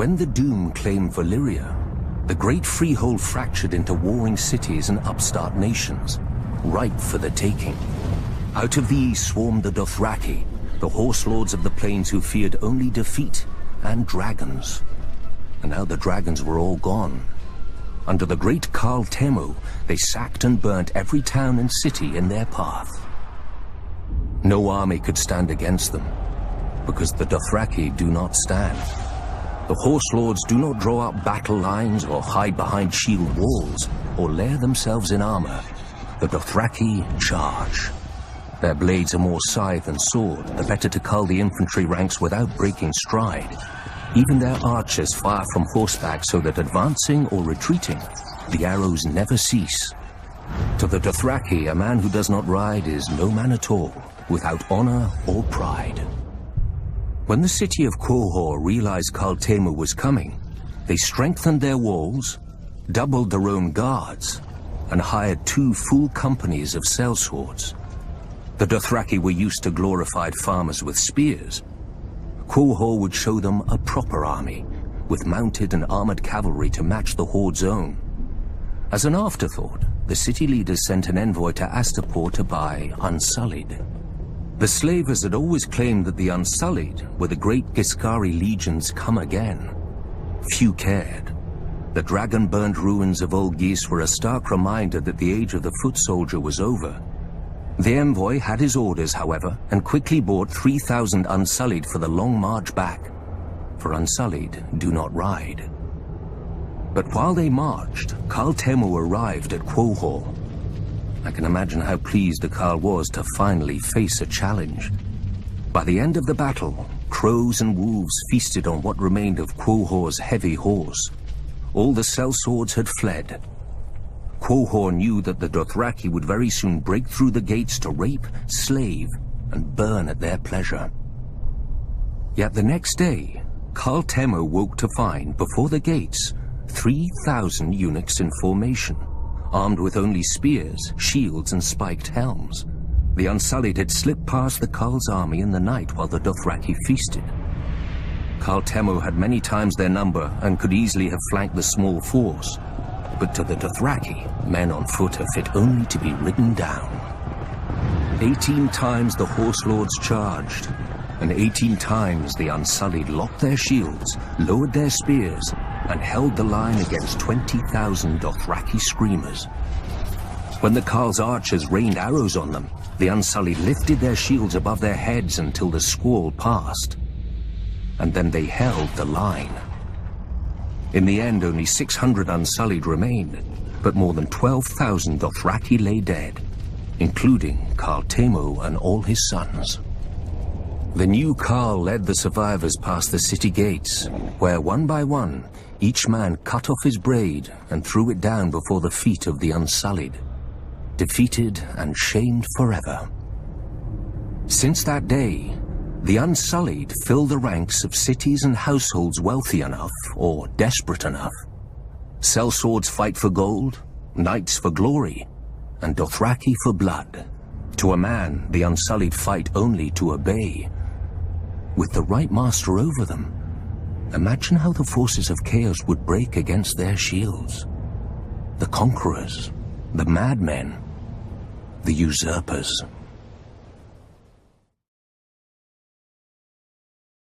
When the Doom claimed Valyria, the great freehold fractured into warring cities and upstart nations, ripe for the taking. Out of the east swarmed the Dothraki, the horse lords of the plains who feared only defeat and dragons. And now the dragons were all gone. Under the great Khal Temu, they sacked and burnt every town and city in their path. No army could stand against them, because the Dothraki do not stand. The horse lords do not draw up battle lines or hide behind shield walls or lair themselves in armor. The Dothraki charge. Their blades are more scythe than sword, the better to cull the infantry ranks without breaking stride. Even their archers fire from horseback so that advancing or retreating, the arrows never cease. To the Dothraki, a man who does not ride is no man at all, without honor or pride. When the city of Qohor realized Khal Temu was coming, they strengthened their walls, doubled their own guards, and hired 2 full companies of sellswords. The Dothraki were used to glorified farmers with spears. Qohor would show them a proper army, with mounted and armored cavalry to match the horde's own. As an afterthought, the city leaders sent an envoy to Astapor to buy Unsullied. The slavers had always claimed that the Unsullied were the great Giscari legions come again. Few cared. The dragon-burned ruins of Old Gis were a stark reminder that the age of the foot soldier was over. The envoy had his orders, however, and quickly bought 3,000 Unsullied for the long march back. For Unsullied do not ride. But while they marched, Khal Temu arrived at Qohor. I can imagine how pleased the Khal was to finally face a challenge. By the end of the battle, crows and wolves feasted on what remained of Qohor's heavy horse. All the sellswords had fled. Qohor knew that the Dothraki would very soon break through the gates to rape, slave, and burn at their pleasure. Yet the next day, Khal Temu woke to find, before the gates, 3,000 eunuchs in formation, armed with only spears, shields, and spiked helms. The Unsullied had slipped past the Khal's army in the night while the Dothraki feasted. Khal Temu had many times their number and could easily have flanked the small force. But to the Dothraki, men on foot are fit only to be ridden down. 18 times the horse lords charged, and 18 times the Unsullied locked their shields, lowered their spears, and held the line against 20,000 Dothraki screamers. When the Khal's archers rained arrows on them, the Unsullied lifted their shields above their heads until the squall passed. And then they held the line. In the end, only 600 Unsullied remained, but more than 12,000 Dothraki lay dead, including Khal Temu and all his sons. The new Khal led the survivors past the city gates, where one by one, each man cut off his braid and threw it down before the feet of the Unsullied, defeated and shamed forever. Since that day, the Unsullied fill the ranks of cities and households wealthy enough or desperate enough. Sellswords fight for gold, knights for glory, and Dothraki for blood. To a man, the Unsullied fight only to obey. With the right master over them, imagine how the forces of chaos would break against their shields. The conquerors, the madmen, the usurpers.